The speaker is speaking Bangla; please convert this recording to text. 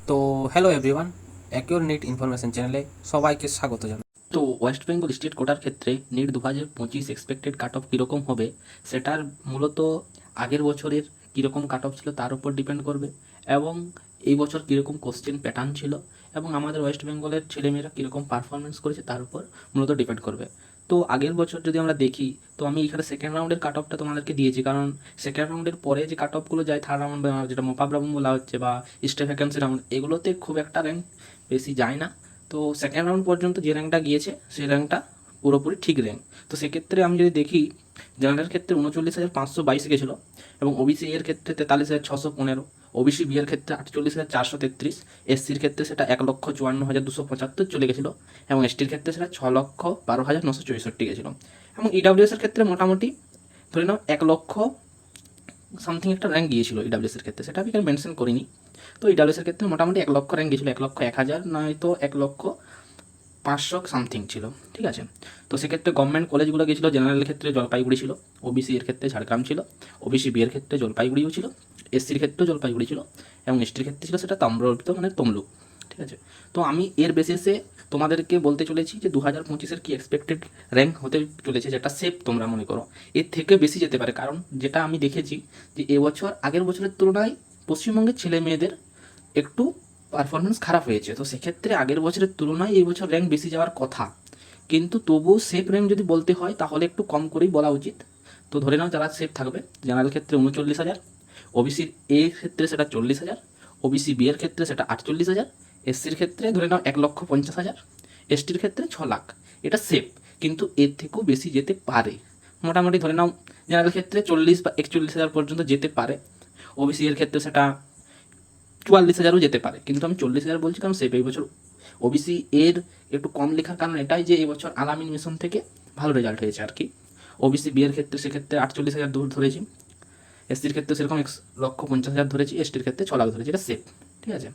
তো hello everyone, Accure NEET information চ্যানেলে সবাইকে স্বাগত জানাই। তো ওয়েস্ট বেঙ্গল স্টেট কোটার ক্ষেত্রে নিট 2025 এক্সপেক্টেড কাট অফ কীরকম হবে সেটার মূলত আগের বছরের কীরকম কাট অফ ছিল তার উপর ডিপেন্ড করবে, এবং এই বছর কীরকম কোশ্চেন প্যাটার্ন ছিল এবং আমাদের ওয়েস্ট বেঙ্গলের ছেলেমেয়েরা কীরকম পারফরমেন্স করেছে তার উপর মূলত ডিপেন্ড করবে। তো আগের বছর যদি আমরা দেখি, তো আমি এখানে সেকেন্ড রাউন্ডের কাট অফটা তোমাদেরকে দিয়েছি, কারণ সেকেন্ড রাউন্ডের পরে যে কাট অফগুলো যায় থার্ড রাউন্ড, যেটা মপাপ রাউন্ড বলা হচ্ছে বা স্টে ভ্যাকেন্সি রাউন্ড, এগুলোতে খুব একটা র্যাঙ্ক বেশি যায় না। তো সেকেন্ড রাউন্ড পর্যন্ত যে র্যাঙ্কটা গিয়েছে সেই র্যাঙ্কটা পুরোপুরি ঠিক র্যাঙ্ক। তো সেক্ষেত্রে আমি যদি দেখি, জেনারেলের ক্ষেত্রে 39,522 গেছিলো, এবং ওবিসি এর ক্ষেত্রে 43,615, ওবিসি বি এর ক্ষেত্রে 48,433, এসসির ক্ষেত্রে সেটা 1,54,275 চলে গেছিলো, এবং এসটির ক্ষেত্রে সেটা 6,12,964 গেছিলো, এবং ইডাব্লিউএস এর ক্ষেত্রে মোটামুটি ধরে নাও 1,00,000 সামথিং একটা র্যাঙ্ক গিয়েছিল ইডাব্লিউএস এর ক্ষেত্রে, সেটা আমি এখানে মেনশন করিনি। তো ইডাব্লিউএস এর ক্ষেত্রে মোটামুটি 1,00,000 র্যাঙ্ক গিয়েছিল, 1,01,000 নয়তো 1,05,000 সামথিং ছিল, ঠিক আছে। তো সেক্ষেত্রে গভর্নমেন্ট কলেজগুলো গেছিলো, জেনারেলের ক্ষেত্রে জলপাইগুড়ি ছিল, ওবিসি এর ক্ষেত্রে ঝাড়গ্রাম ছিল, ওবিসি বি এর ক্ষেত্রে জলপাইগুড়িও ছিল, এসসির ক্ষেত্রেও জলপাইগুড়ি ছিল, এবং এসটির ক্ষেত্রে ছিল সেটা তাম্রলিপ্ত মানে তমলুক, ঠিক আছে। তো আমি এর বেসিসে তোমাদেরকে বলতে চলেছি যে 2025-এর কি এক্সপেক্টেড র্যাঙ্ক হতে চলেছে, যেটা সেফ তোমরা মনে করো। এর থেকে বেশি যেতে পারে, কারণ যেটা আমি দেখেছি যে এবছর আগের বছরের তুলনায় পশ্চিমবঙ্গের ছেলে মেয়েদের একটু পারফরমেন্স খারাপ হয়েছে। তো সেক্ষেত্রে আগের বছরের তুলনায় এই বছর র্যাঙ্ক বেশি যাওয়ার কথা, কিন্তু তবুও সেফ র্যাঙ্ক যদি বলতে হয় তাহলে একটু কম করেই বলা উচিত। তো ধরে নাও যারা সেফ থাকবে, জেনারেল ক্ষেত্রে 39,000, ওবিসির এ ক্ষেত্রে সেটা 40,000, ওবিসি বি এর ক্ষেত্রে সেটা 48,000, এসসির ক্ষেত্রে ধরে নাও 1,50,000, এসটির ক্ষেত্রে 6 লাখ। এটা সেফ, কিন্তু এর থেকেও বেশি যেতে পারে। মোটামুটি ধরে নাও জেনারেল ক্ষেত্রে 40 বা 41,000 পর্যন্ত যেতে পারে, ওবিসি এর ক্ষেত্রে সেটা 44,000ও যেতে পারে, কিন্তু আমি 40,000 বলছি কারণ সেফ। এই বছর ওবিসি এর একটু কম লেখার কারণ এটাই যে এই বছর আলামিন মিশন থেকে ভালো রেজাল্ট হয়েছে আর কি। ওবিসি বি এর ক্ষেত্রে সেক্ষেত্রে 48,000 দূর ধরেছি, এসসির ক্ষেত্রে সেরকম 1,50,000 ধরেছি, এসটির ক্ষেত্রে 6 লাখ ধরেছি, এটা সেফ, ঠিক আছে।